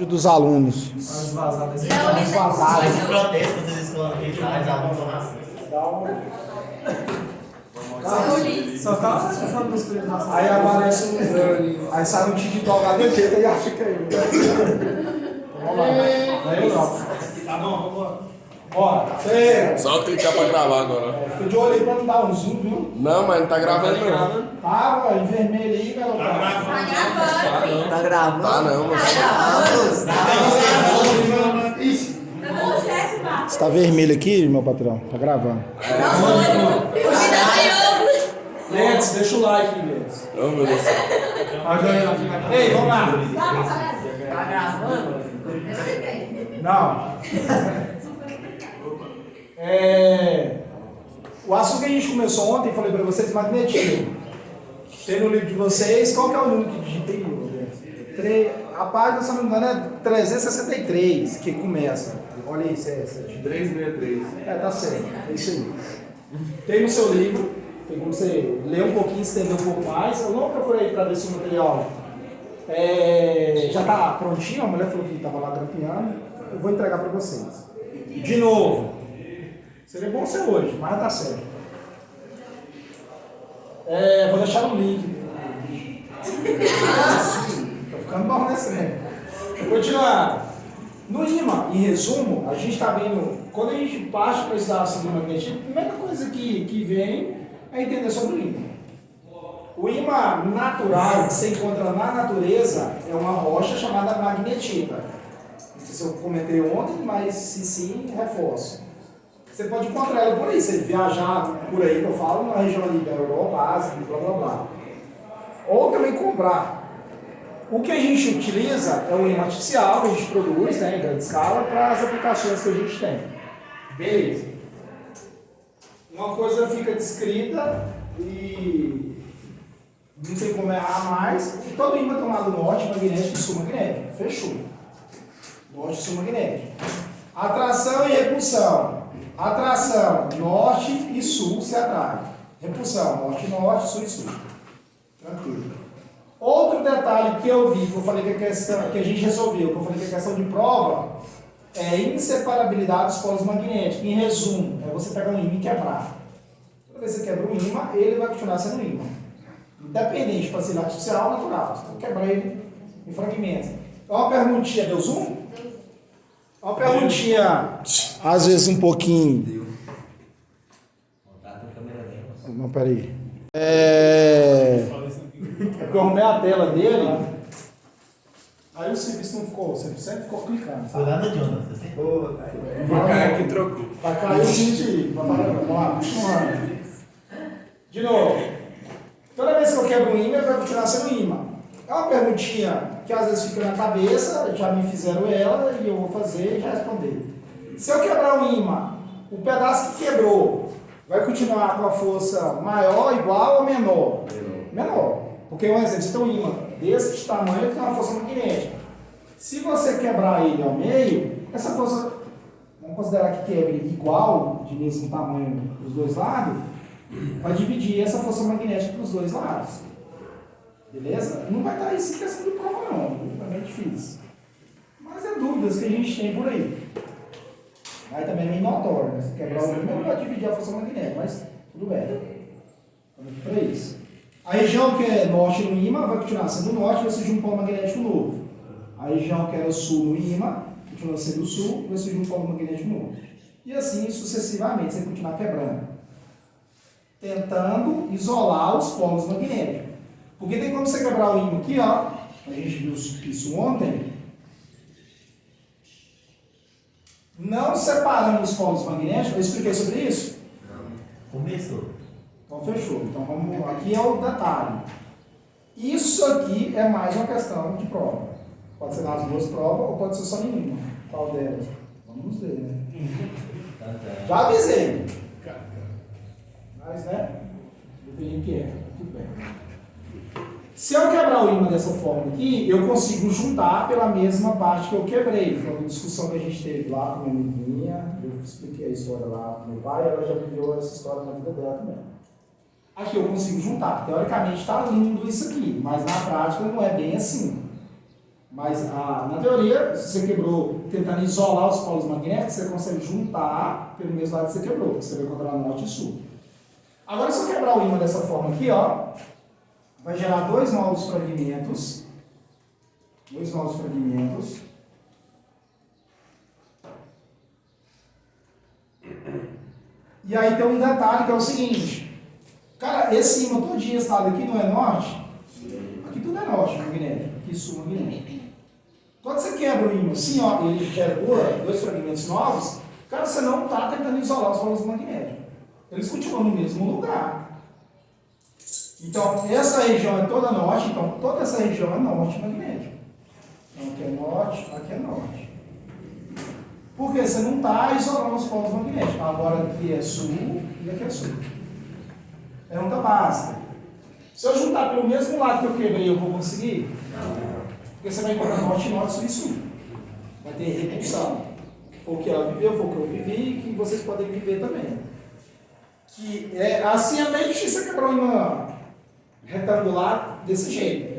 Dos alunos. Mais vazado assim. Mais vazado. Mas o protesto que vocês escolam aqui, os alunos são racistas. Só tá falando dos coisas. Aí aparece um. Aí sai um TikTok lá dentro e acha que é eu. Vamos lá. Não é eu não. Tá bom, vamos. Bora. Só clicar pra gravar agora. Fica de olho aí pra não dar um zoom, viu? Não, mas não tá gravando não. Tá, ó, em vermelho aí, galera. Tá gravando? Tá não, mas... Você tá vermelho aqui, meu patrão? Tá gravando. Lentes, deixa o like, Lentes. Oh, meu Deus do céu. Ei, vamos lá. Tá gravando? Não. O assunto que a gente começou ontem, falei pra vocês, magnetismo. Tem no livro de vocês, qual que é o número que digitei? A página, se não me engano, é 363 que começa. Olha aí, 363. tá certo, é isso aí. Tem no seu livro, tem como você ler um pouquinho, estender um pouco mais. Eu não procurei para ver se o material já está prontinho, a mulher falou que estava lá grampeando. Eu vou entregar para vocês. De novo, seria bom ser hoje, mas dá certo. Vou deixar no link. Tá ficando bom nesse mesmo. Continuando. No imã, em resumo, a gente está vendo, quando a gente parte para estudar sobre o magnetismo, a primeira coisa que vem é entender sobre o imã. O imã natural que se encontra na natureza é uma rocha chamada magnetita. Não sei se eu comentei ontem, mas se sim, reforço. Você pode encontrar ela por aí, você viajar por aí, que eu falo, na região ali da Europa, Ásia, blá blá blá. Ou também comprar. O que a gente utiliza é o imã artificial que a gente produz, né, em grande escala, para as aplicações que a gente tem. Beleza. Uma coisa fica descrita e não tem como errar mais. E todo imã tem um lado norte, magnético e sul magnético. Fechou. Norte e sul magnético. Atração e repulsão. Atração, norte e sul se atrai. Repulsão, norte e norte, sul e sul. Tranquilo. Outro detalhe que eu vi, que eu falei que a questão, que a gente resolveu, que eu falei que a questão de prova é a inseparabilidade dos polos magnéticos. Em resumo, é você pegar um ímã e quebrar. Toda vez que você quebra um ímã, ele vai continuar sendo ímã. Independente, para ser artificial ou natural. Você tem que quebrar ele em fragmentos. Uma perguntinha, deu zoom? Uma perguntinha, às vezes um pouquinho. Não, peraí. Porque eu arrumei a tela dele, aí o serviço não ficou, você sempre ficou clicando. Foi lá no Jonas, você sempre. O cara que trocou. Vai cair o vídeo aí, vamos lá, continuando. De novo, toda vez que eu quebro um ímã, vai continuar sendo ímã. É uma perguntinha que às vezes fica na cabeça, já me fizeram ela e eu vou fazer e já responder. Se eu quebrar um ímã, o pedaço que quebrou vai continuar com a força maior, igual ou menor? Menor. Porque, um exemplo, você tem um ímã desse tamanho, ele tem uma força magnética. Se você quebrar ele ao meio, essa força, vamos considerar que quebre igual, de mesmo tamanho para os dois lados, vai dividir essa força magnética para os dois lados. Beleza? Não vai estar isso em questão de prova, não. Também é difícil. Mas é dúvidas que a gente tem por aí. Aí também é meio notório, né? Se quebrar o ímã, não vai dividir a força magnética, mas tudo bem. Estamos aqui para isso. A região que é norte no ímã vai continuar sendo norte, vai surgir um polo magnético novo. A região que era sul no ímã continua sendo sul, vai surgir um polo magnético novo. E assim sucessivamente, você continuar quebrando. Tentando isolar os polos magnéticos. Porque tem como você quebrar o ímã aqui, ó. A gente viu isso ontem. Não separando os polos magnéticos, eu expliquei sobre isso? Começou. Então fechou. Então vamos, aqui é o detalhe. Isso aqui é mais uma questão de prova. Pode ser nas duas provas ou pode ser só nenhuma. Qual delas? Vamos ver, né? Já avisei. Mas, né? Depende que é. Tudo bem. Se eu quebrar o ímã dessa forma aqui, eu consigo juntar pela mesma parte que eu quebrei. Foi uma discussão que a gente teve lá com a minha amiguinha. Eu expliquei a história lá com meu pai, ela já viveu essa história na vida dela também. Aqui eu consigo juntar. Teoricamente está lindo isso aqui, mas na prática não é bem assim. Mas na teoria, se você quebrou tentando isolar os polos magnéticos, você consegue juntar pelo mesmo lado que você quebrou, você vai encontrar norte e sul. Agora, se eu quebrar o ímã dessa forma aqui, ó, vai gerar dois novos fragmentos. E aí tem um detalhe que é o seguinte. Cara, esse ímã todinho, esse lado aqui não é norte? Aqui tudo é norte magnético, aqui sul magnético. Quando você quebra o ímã assim, ó, ele gera dois fragmentos novos, cara, você não está tentando isolar os polos magnéticos. Eles continuam no mesmo lugar. Então, essa região é toda norte, então toda essa região é norte magnético. Então, aqui é norte. Porque você não está isolando os polos magnéticos. Agora aqui é sul e aqui é sul. Pergunta básica. Se eu juntar pelo mesmo lado que eu quebrei, eu vou conseguir? Não. Porque você vai encontrar norte, sul e sul. Vai ter repulsão. Foi o que ela viveu, foi o que eu vivi e que vocês podem viver também. Que assim é meio difícil quebrar uma retangular desse jeito.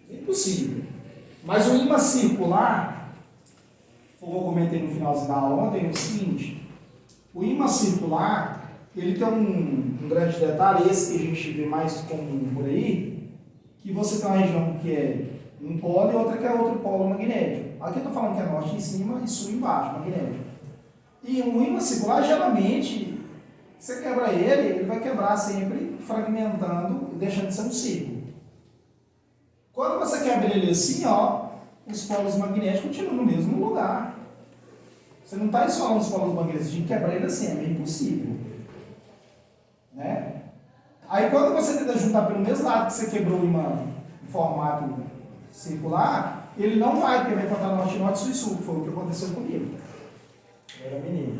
É impossível. Mas o ímã circular, como eu comentei no finalzinho da aula ontem, é o seguinte: o ímã circular, ele tem um grande detalhe, esse que a gente vê mais comum por aí, que você tem uma região que é um polo e outra que é outro polo magnético. Aqui eu estou falando que é norte em cima e sul embaixo, magnético. E um ímã circular, geralmente, você quebra ele vai quebrar sempre fragmentando e deixando de ser um círculo. Quando você quebra ele assim, ó, os polos magnéticos continuam no mesmo lugar. Você não está isolando os polos magnéticos, de quebrar ele assim, é meio impossível. Né? Aí quando você tenta juntar pelo mesmo lado que você quebrou o ímã em formato circular, ele não vai, porque vai encontrar norte, sul e sul, que foi o que aconteceu comigo. Era menino.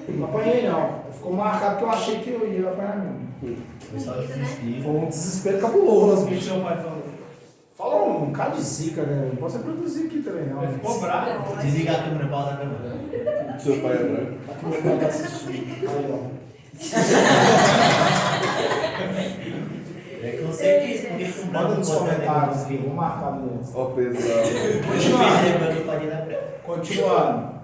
Não apanhei não. Ficou marcado que eu achei que eu ia apanhar mesmo. Foi um desespero cabuloso. O que seu pai falou? Falou um bocado de zica, né? Não posso reproduzir aqui também, não. Ele ficou bravo. Desliga a câmera, pausa a câmera. Seu pai é branco. Aqui meu pai tá assistindo. Aí, ó. É que eu sei disso, porque ficou bravo. Manda nos comentários, vou marcar mesmo. Ó, pesado. Continuando.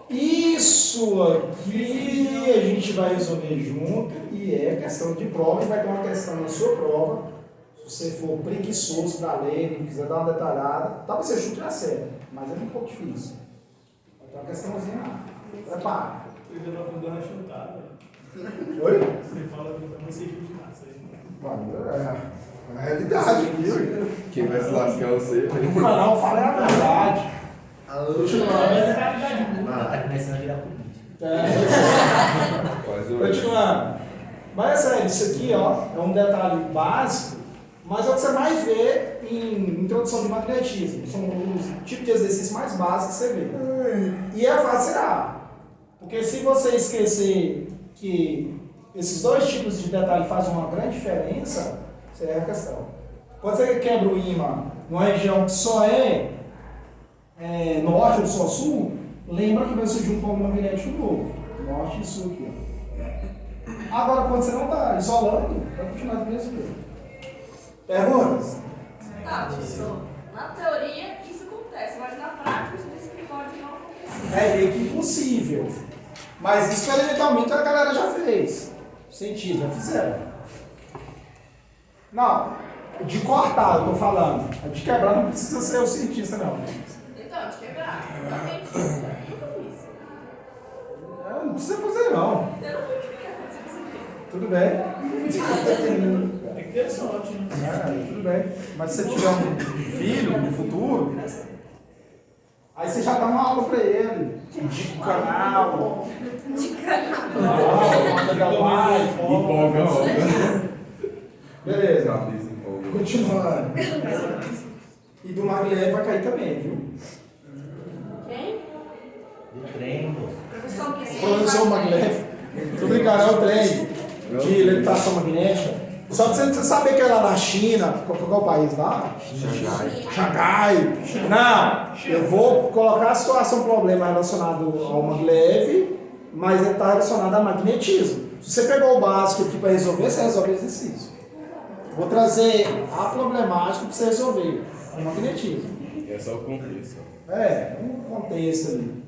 Isso aqui a gente vai resolver junto e é questão de prova. E vai ter uma questão na sua prova. Se você for preguiçoso para ler, não quiser dar uma detalhada, talvez você chute na série, mas é um pouco difícil. Vai ter uma questãozinha lá. Prepara. Eu já estou dando a chutada. Oi? Você fala que eu também sei chutar. É a realidade, viu? Quem vai se lascar é você. O canal fala a verdade. Tá começando a virar política. Continuando. Mas é sério, isso aqui ó, é um detalhe básico, mas é o que você mais vê em introdução de magnetismo. São os tipos de exercício mais básicos que você vê. E é fácil errar. Porque se você esquecer que esses dois tipos de detalhe fazem uma grande diferença, você erra a questão. Quando você quebra o ímã numa região que só é norte ou só sul, lembra que vai surgir um polo magnético novo. Norte e sul aqui. Ó. Agora, quando você não está isolando, vai continuar do mesmo jeito. Perguntas? Tá, professor. Na teoria isso acontece, mas na prática isso disse que pode não acontecer. É meio que impossível. Mas experimentalmente a galera já fez. Cientistas já fizeram. Não, de cortar eu tô falando. De quebrar não precisa ser o cientista, não. Então, de quebrar. Nunca fiz. Não precisa fazer, não. Eu não fui quebrar, você precisa. Tudo bem. Tem que ter sorte, né? Tudo bem. Mas se você tiver um filho no futuro, aí você já dá uma aula pra ele. Indica o canal. Empolga, ó. Beleza. Cabeça empolga. Continuando. E do Maglev vai cair também, viu? Quem? Do trem, pô. Professor, que sim. Professor Maglev. Tô brincando, é o trem de levitação magnética. Só que você não precisa saber que é lá na China, qual é o país lá? Xangai. Não, eu vou colocar a situação, problema relacionado ao maglev, mas ele está relacionado a magnetismo. Se você pegou o básico aqui para resolver, você resolve o exercício. Vou trazer a problemática para você resolver. O magnetismo. É só o contexto. É, um contexto ali.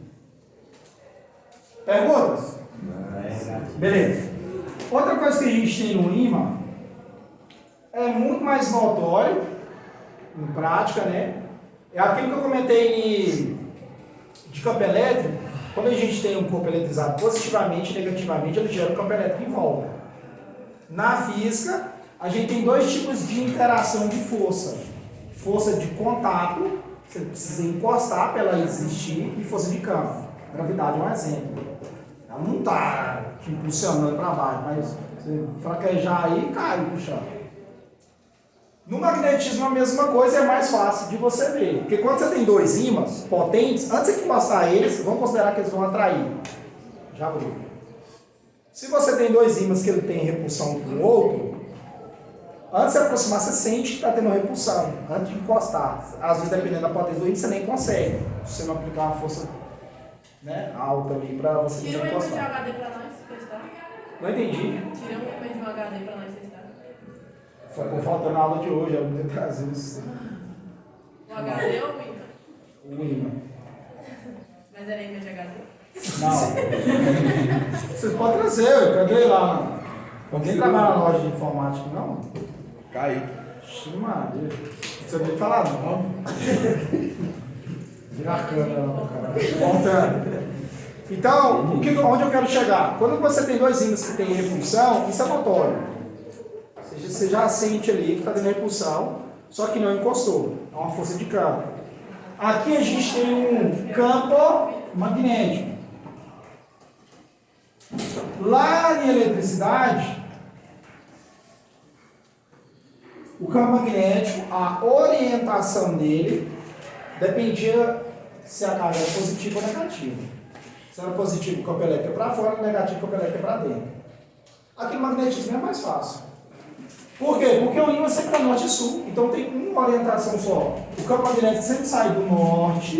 Perguntas? Beleza. Outra coisa que a gente tem no ímã é muito mais notório, em prática, né? É aquilo que eu comentei de campo elétrico. Quando a gente tem um corpo eletrizado positivamente e negativamente, ele gera um campo elétrico em volta. Na física, a gente tem dois tipos de interação de força. Força de contato, você precisa encostar para ela existir, e força de campo. Gravidade é um exemplo. Ela não está te impulsionando para baixo, mas você fraquejar aí, cai no chão. No magnetismo a mesma coisa, é mais fácil de você ver. Porque quando você tem dois ímãs potentes, antes de encostar eles, vamos considerar que eles vão atrair. Já abriu. Se você tem dois ímãs que ele tem repulsão um com o outro, antes de se aproximar, você sente que está tendo repulsão, antes de encostar. Às vezes, dependendo da potência do ímã, você nem consegue. Se você não aplicar uma força, né, alta ali para você Tira não um imã de encostar. HD pra nós testar. Não entendi. Tira um imã de um HD pra nós testar. Ficou faltando na aula de hoje, eu vou ter que trazer isso. O HD ou o imã? O ímã. Mas era imã de HD? Não. Vocês podem trazer, cadê lá? Alguém trabalha na loja de informática, não? Cai. Ixi, Maria. Você não tem que falar, não. Vira a câmera lá pra caralho. Voltando. Então, onde eu quero chegar? Quando você tem dois ímãs que têm repulsão, isso é notório. Você já sente ali que está tendo repulsão, só que não encostou. É uma força de campo. Aqui a gente tem um campo magnético. Lá em eletricidade, o campo magnético, a orientação dele dependia se a carga era positiva ou negativa. Se era positivo, o campo elétrico é para fora, negativo, o campo elétrico é para dentro. Aqui no magnetismo é mais fácil. Por quê? Porque o ímã sempre é norte e sul, então tem uma orientação só. O campo magnético sempre sai do norte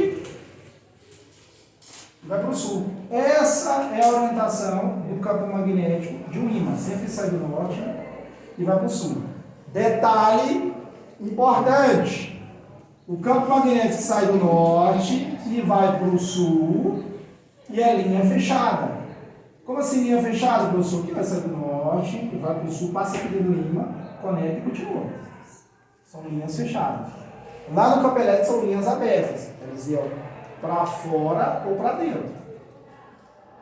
e vai para o sul. Essa é a orientação do campo magnético de um ímã, sempre sai do norte e vai para o sul. Detalhe importante: o campo magnético sai do norte e vai para o sul e é linha fechada. Como assim linha fechada, professor? Que vai sair do norte e vai para o sul, passa aqui dentro do ímã, conecta e continua. São linhas fechadas. Lá no campo elétrico são linhas abertas. Elas iam para fora ou para dentro.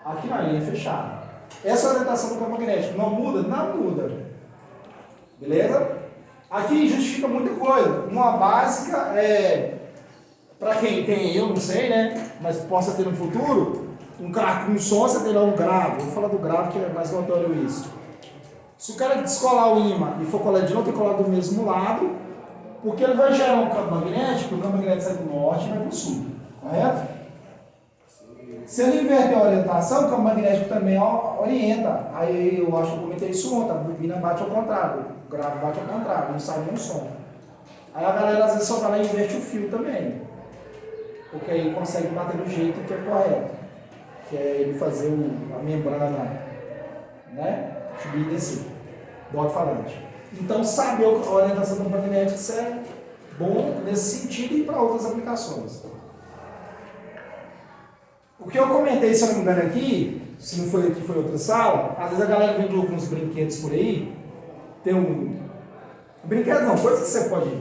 Aqui não é linha fechada. Essa é a orientação do campo magnético. Não muda? Não muda. Beleza? Aqui justifica muita coisa. Uma básica é, para quem tem, eu não sei, né? Mas possa ter no futuro, um carro com som, você tem lá um grave. Vou falar do grave que é mais notório isso. Se o cara descolar o ímã e for colar de novo, tem que colar do mesmo lado, porque ele vai gerar um campo magnético, o campo magnético sai do norte e vai para o sul. Correto? Se ele inverter a orientação, o campo magnético também orienta. Aí eu acho que eu comentei isso ontem, a bobina bate ao contrário, o grave bate ao contrário, não sai nenhum som. Aí a galera às vezes só vai lá e inverte o fio também, porque aí consegue bater do jeito que é correto, que é ele fazer a membrana, né? Subir e descer, do alto-falante. Então, saber a orientação do magnético, isso é bom nesse sentido e para outras aplicações. O que eu comentei, se eu não me engano aqui, se não foi aqui, foi outra sala, às vezes a galera vende alguns brinquedos por aí, tem um... Brinquedo não, coisa que você pode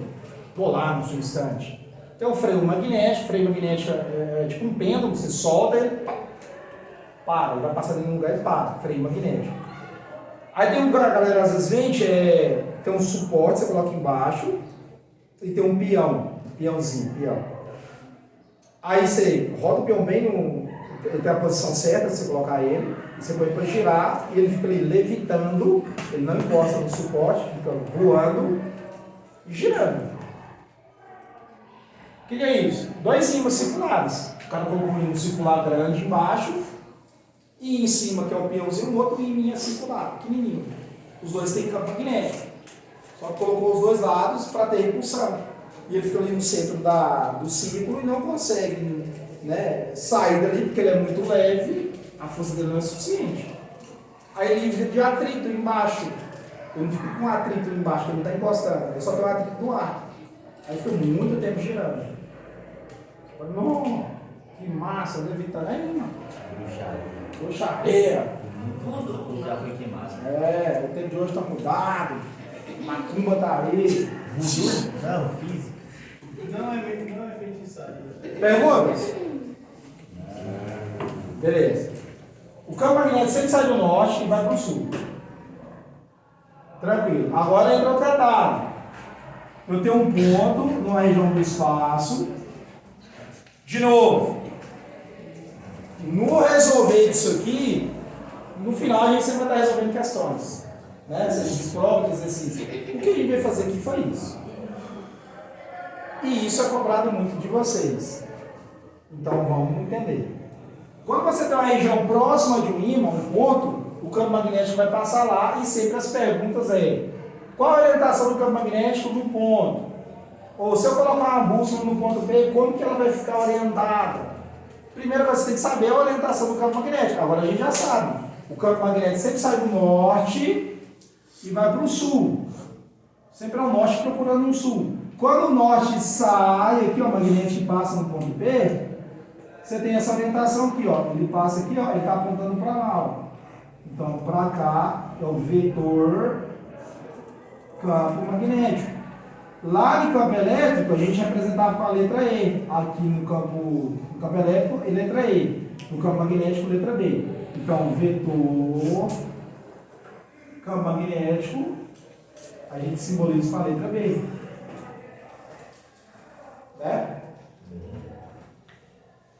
pular no seu instante. Tem um freio magnético é tipo um pêndulo, você solta ele, para, ele vai passar em um lugar e para, freio magnético. Aí tem um que a galera às vezes vende, tem um suporte, você coloca embaixo, e tem um peãozinho. Aí você roda o peão bem ele tem a posição certa, você colocar ele, e você põe para girar, e ele fica ali levitando, ele não encosta no suporte, fica voando e girando. O que é isso? Dois ímãs circulares. O cara colocou um ímã circular grande embaixo, e em cima, que é o peãozinho, um outro ímã circular, pequenininho. Os dois têm campo magnético. Só que colocou os dois lados para ter repulsão. E ele fica ali no centro do círculo e não consegue, né, sair dali, porque ele é muito leve, a força dele não é suficiente. Aí ele livre de atrito embaixo. Eu não fico com um atrito embaixo, que ele não está encostando. Eu só tenho o atrito do ar. Aí fica muito tempo girando. Falei, não, que massa, deve estar aí, mano. Bruxaria. Fundo, já foi queimado. O tempo de hoje está mudado. Macumba tá aí. Não, física. Não é feitiçaria. Perguntas? Beleza. O campo magnético sempre sai do norte e vai para o sul. Tranquilo. Agora entra o tratado. Eu tenho um ponto numa região do espaço. De novo. No resolver disso aqui, no final a gente sempre vai estar resolvendo questões. Né? Se a gente prova, exercício. O que a gente veio fazer aqui foi isso. E isso é cobrado muito de vocês. Então vamos entender. Quando você tem uma região próxima de um ímã, um ponto, o campo magnético vai passar lá e sempre as perguntas é: qual a orientação do campo magnético do ponto? Ou se eu colocar uma bússola no ponto B, como que ela vai ficar orientada? Primeiro você tem que saber a orientação do campo magnético. Agora a gente já sabe. O campo magnético sempre sai do norte e vai para o sul. Sempre é o norte procurando um sul. Quando o norte sai, aqui ó, o magnético passa no ponto B, você tem essa orientação aqui, ó. Ele passa aqui, ó, ele está apontando para lá, ó. Então, para cá é o vetor campo magnético. Lá no campo elétrico, a gente representava com a letra E. Aqui no campo elétrico, é letra E. No campo magnético, letra B. Então, vetor campo magnético, a gente simboliza com a letra B. Né?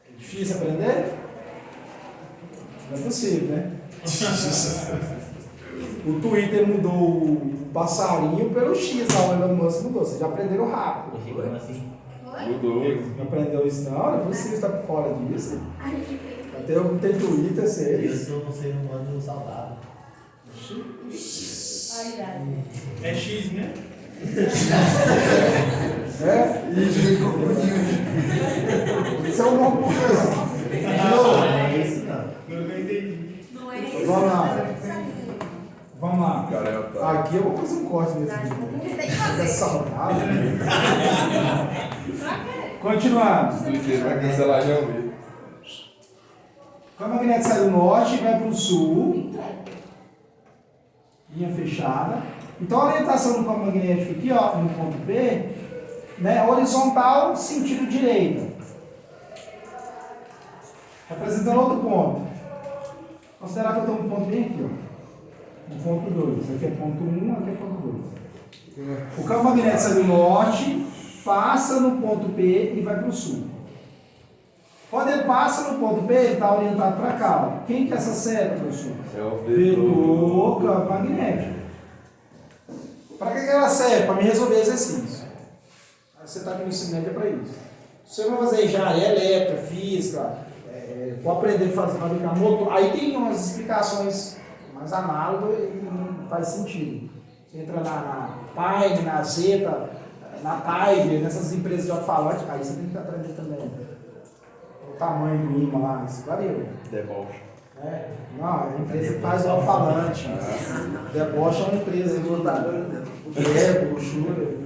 É difícil aprender? Não é possível, né? O Twitter mudou o passarinho pelo X, a Elon Musk mudou. Vocês já aprenderam rápido. Como assim? Mudou. Não aprendeu isso não? Não é possível estar por fora disso. Até eu não tenho Twitter, Eu vocês. sou um ser humano saudável. É X, né? Isso é um bom problema. Não é isso não. Eu não entendi. Não é isso. Vamos lá. Vamos lá. Cara, é otário. Aqui eu vou fazer um corte nesse vídeo. Tem que É fazer. saudável. Pra quê? Continuando. Twitter vai cancelar já ouvi. Quando o magnético sai do norte e vai para o sul, linha fechada. Então a orientação do campo magnético aqui, ó, no ponto B, né, horizontal, sentido direita. Representando outro ponto. Considerar que eu estou no ponto bem aqui, ó. No ponto 2. Aqui é ponto 1, aqui é ponto 2. O campo magnético sai do norte, passa no ponto B e vai para o sul. Quando ele passa no ponto B, ele está orientado para cá. Ó. Quem que é essa seta, professor? É o Vetor campo magnético. Para que ela serve? Para me resolver exercício. Aí você está aqui no ensino médio é para isso. Se você vai fazer engenharia elétrica, física, for aprender a fabricar motor, aí tem umas explicações mais análogas e não faz sentido. Você entra na Pine, na Zeta, na Tiger, nessas empresas de alto-falante, aí você tem que aprender também. O tamanho do imã lá, isso varia. Deboche. Não, a empresa que faz o alto-falante. Deboche é uma empresa de brochura,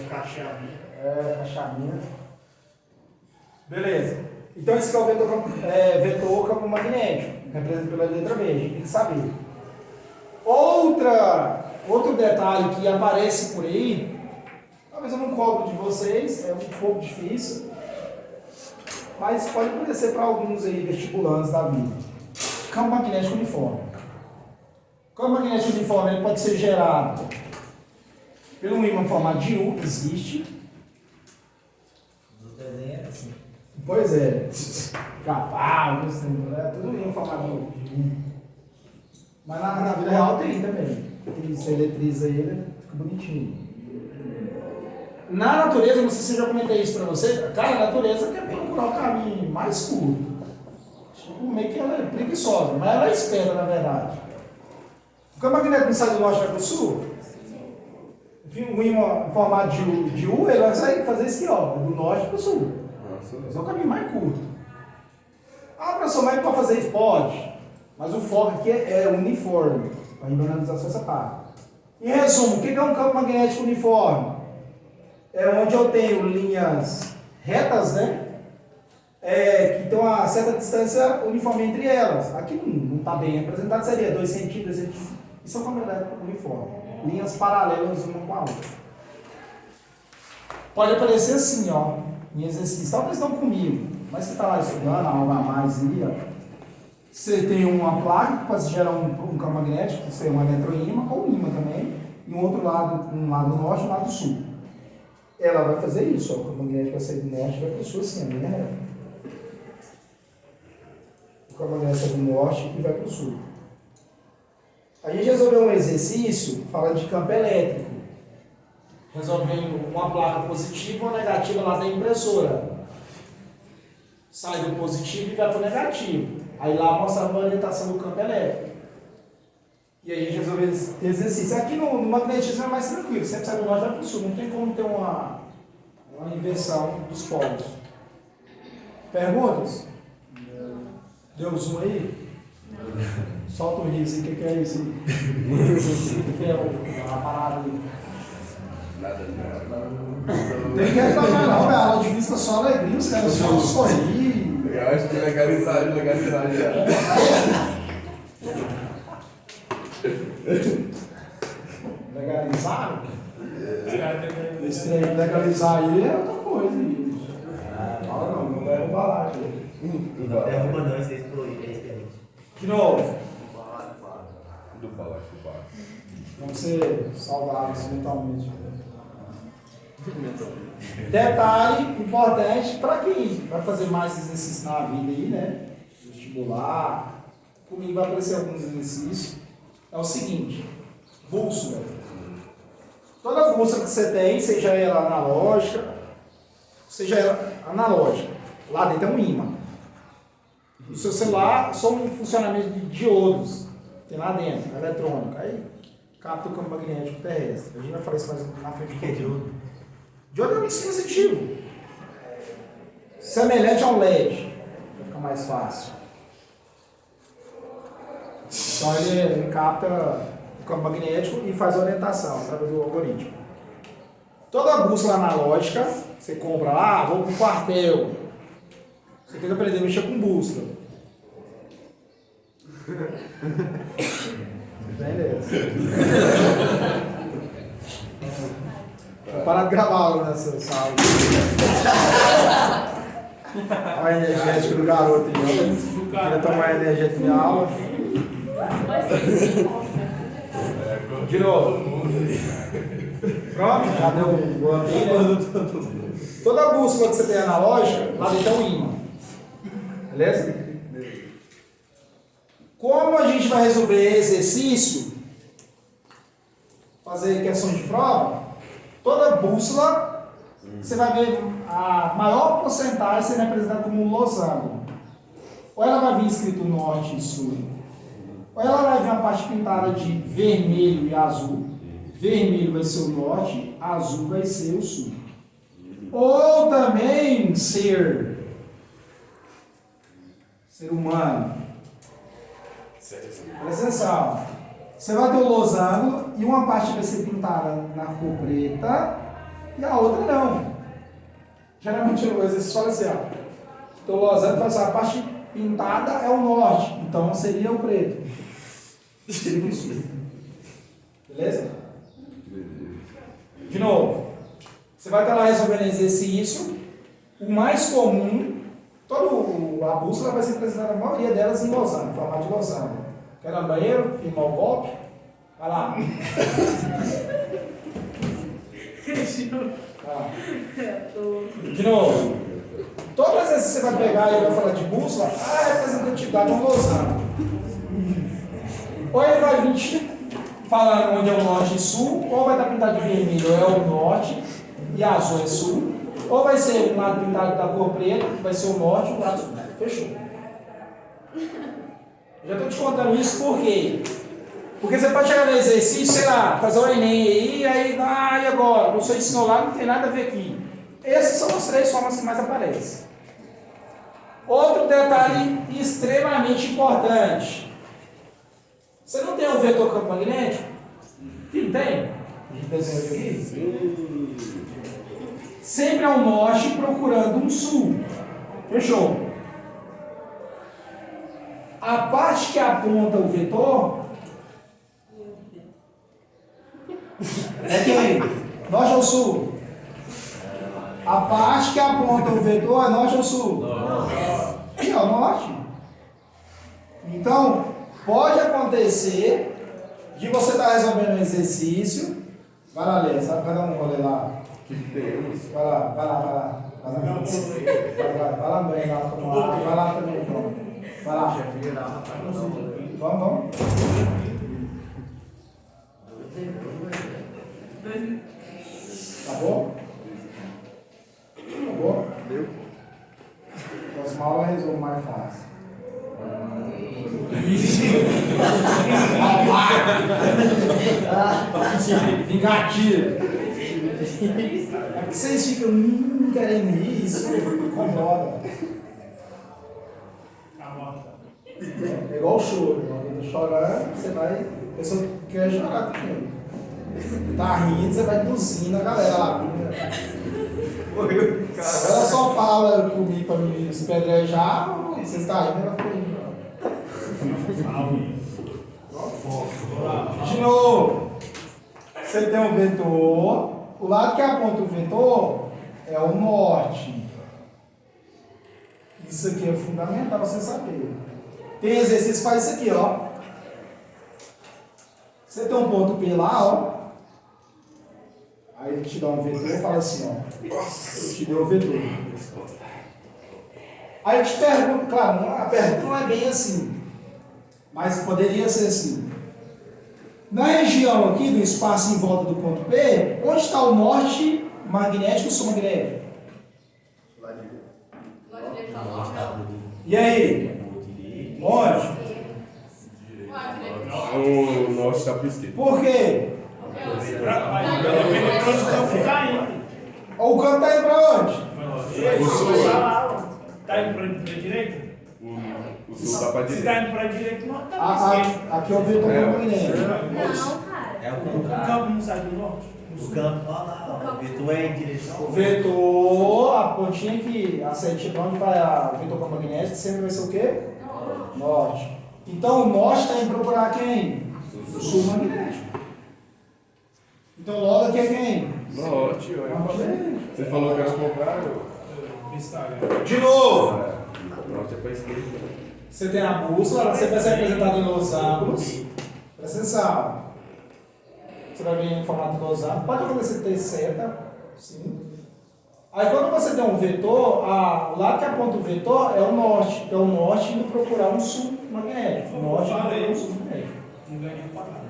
caixamento. Beleza. Então esse aqui é o vetor campo magnético, representado pela letra B, a gente tem que saber. Outro detalhe que aparece por aí, talvez eu não cobro de vocês, é um pouco difícil, mas pode acontecer para alguns aí vestibulantes da vida. Campo magnético uniforme. O campo magnético uniforme ele pode ser gerado pelo ímã formado de U, existe. Os desenhos é assim. Pois é. Cavalo, tudo ímã formado de U. Mas na vida real tem também. Você eletriza ele, fica bonitinho. Na natureza, não sei se eu já comentei isso pra você, cara, a natureza quer procurar o caminho mais curto. Tipo, meio que ela é preguiçosa, mas ela é esperta, na verdade. O campo magnético não sai do norte e vai pro sul? Enfim, um ímã formado de U, ele vai sair fazer isso aqui, ó, do norte pro sul. Esse é o caminho mais curto. Ah, professor, mas pode fazer isso? Pode. Mas o foco aqui é uniforme. A invernalização essa parte. Em resumo, o que é um campo magnético uniforme? É onde eu tenho linhas retas, né? Que tem uma certa distância uniforme entre elas. Aqui não está bem representado, seria 2 centímetros, 2 centímetros. Isso é um campo magnético uniforme. Linhas paralelas uma com a outra. Pode aparecer assim, ó, em exercício. Talvez não comigo, mas você está lá estudando, algo a mais ali, ó. Você tem uma placa que pode gerar um campo magnético, que seria um eletroímã, ou um ímã também, e um outro lado, um lado norte e um lado sul. Ela vai fazer isso, ó, o campo magnético vai sair do norte e vai para o sul assim, a linha reta. O campo magnético sai do norte e vai para o sul. A gente resolveu um exercício falando de campo elétrico. Resolvendo uma placa positiva ou negativa lá da impressora. Sai do positivo e vai para o negativo. Aí lá mostrava a orientação do campo elétrico. E aí a gente resolveu esse exercício. Aqui no magnetismo é mais tranquilo, sempre sai do norte e vai para o sul. Não tem como ter uma inversão dos polos. Perguntas? Deu zoom aí? Solta o riso aí, o que é isso aí? O que é a parada aí? Tem que reclamar não, a aula de física é só alegria, os caras só sorrir. Eu acho que legalizar já. Legalizar? Esse trem legalizar aí é outra coisa. Não leva balaca. Não derruba não, isso é experiente. De novo. Do balaco. Vamos ser saudáveis mentalmente. Detalhe importante para quem vai fazer mais exercício na vida aí, né? Vestibular. Comigo vai aparecer alguns exercícios. É o seguinte: bússola. Toda bússola que você tem, seja ela analógica, lá dentro é um ímã. O seu celular só um funcionamento de diodos, tem lá dentro, eletrônico. Aí capta o campo magnético terrestre. A gente vai falar isso mais na frente. O que é diodo? Diodo é um dispositivo semelhante ao LED, vai ficar mais fácil. Então ele capta o campo magnético e faz a orientação através do algoritmo. Toda bússola analógica, você compra lá, vou para o quartel. Você tem que aprender a mexer com bússola. Beleza. Vou parar de gravar aula nessa sala. Olha a energética do garoto aí. Queria tomar energia de minha aula. De novo. Pronto, já deu o ambiente. Toda bússola que você tem analógica, lá dentro é um ímã. Beleza? Como a gente vai resolver exercício, fazer questões de prova, toda bússola, você vai ver a maior porcentagem sendo representada como um losango. Ou ela vai vir escrito norte e sul, ou ela vai vir uma parte pintada de vermelho e azul. Vermelho vai ser o norte, azul vai ser o sul. Ou também ser humano. Presta atenção. Você vai ter o losango e uma parte vai ser pintada na cor preta e a outra não. Geralmente o exercício fala assim, ó. Então o losango faz a parte pintada é o norte, então seria o preto. Seria o sul. Beleza? De novo. Você vai estar lá resolvendo exercício. O mais comum, toda a bússola vai ser apresentada, a maioria delas em losango, formato de losango. Quer ir no banheiro, firmar o golpe? Vai lá. De novo. Todas as vezes que você vai pegar e vai falar de bússola, a representatividade é um losango. Ou ele vai vir falando onde é o norte e sul, ou vai estar pintado de vermelho, é o norte, e azul é sul, ou vai ser um lado pintado da cor preta, vai ser o norte, o lado sul. Fechou. Eu já estou te contando isso por quê? Porque você pode chegar no exercício, sei lá, fazer o Enem aí, e agora? O professor ensinou lá, não tem nada a ver aqui. Essas são as 3 formas que mais aparecem. Outro detalhe extremamente importante. Você não tem um vetor campo magnético? Sim, tem. A gente desenha aqui. Sempre é um norte procurando um sul. Fechou? A parte que aponta o vetor é quem? Norte ou sul? A parte que aponta o vetor é norte ou sul? Aqui, ó, norte. Então, pode acontecer de você estar resolvendo um exercício. Vai lá, Lê, vai dar um rolê lá. Vai lá. Vai lá, bem, lá, tomar água. Vai lá também, então. Vai lá. Vamos. Acabou? Deu? Próxima aula eu resolvo mais fácil. Vingativo. É que vocês ficam querendo isso, incomoda. É igual o choro. Alguém tá chorando, você vai. A pessoa quer chorar também. Tá rindo, você vai induzindo a galera lá. Ela só fala comigo pra me espedrejar, você está rindo, ela fica rindo. De novo, você tem um vetor, o lado que aponta o vetor é o norte. Isso aqui é fundamental você saber. Tem exercício que faz isso aqui, ó. Você tem um ponto P lá, ó. Aí ele te dá um vetor e fala assim, ó. Eu te dei o vetor. Aí eu te pergunto, claro, a pergunta não é bem assim. Mas poderia ser assim. Na região aqui do espaço em volta do ponto P, onde está o norte magnético e o sul magnético? E aí? Onde? O norte está para esquerda. Por quê? O campo está indo para onde? O sul está indo para a direita? O sul está para a Se direita. está indo para a direita, não está para a esquerda. Aqui é o vetor magnético. Não, cara. É o O contrário. campo não sai do norte? O campo, olha lá, o vetor é em direção. O vetor, a pontinha que a setinha para onde vai o vetor campo magnético sempre vai ser o quê? Norte. Então o norte está indo procurar quem? O sul magnético. Então logo aqui é quem? Norte, olha. Você falou que era o contrário? De novo. Norte é para a esquerda. Você tem a bússola, você vai ser apresentado em Los Angeles. Presta atenção. Você vai vir em formato Los Angeles. Pode acontecer ter seta, sim. Aí quando você tem um vetor, o lado que aponta o vetor é o norte. É o norte indo procurar um sul magnético. O norte indo procurar um sul magnético. Não ganhei parada.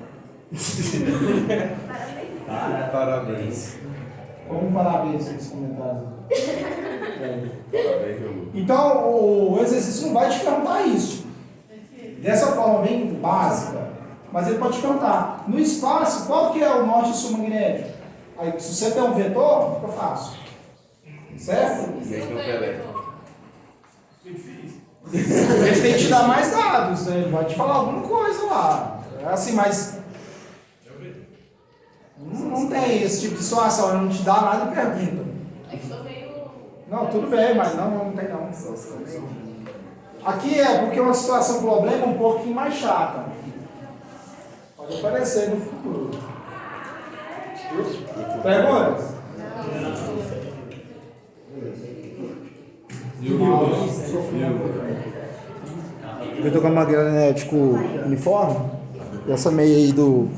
Parabéns. Como parabéns nos comentários. Parabéns, meu amor. Então o exercício não vai te perguntar isso. Dessa forma bem básica. Mas ele pode te perguntar. No espaço, qual que é o norte e sul magnético? Aí se você tem um vetor, fica fácil. Certo? Nem no Pelé. Ele tem que te dar mais dados, né? Ele vai te falar alguma coisa lá. É assim, mas. Não tem esse tipo de situação, ele não te dá nada e pergunta. É que sou meio. Não, tudo bem, mas não tem não. Aqui é porque é uma situação problema um pouquinho mais chata. Pode aparecer no futuro. Perguntas? Vetor magnético uniforme? Essa meia aí do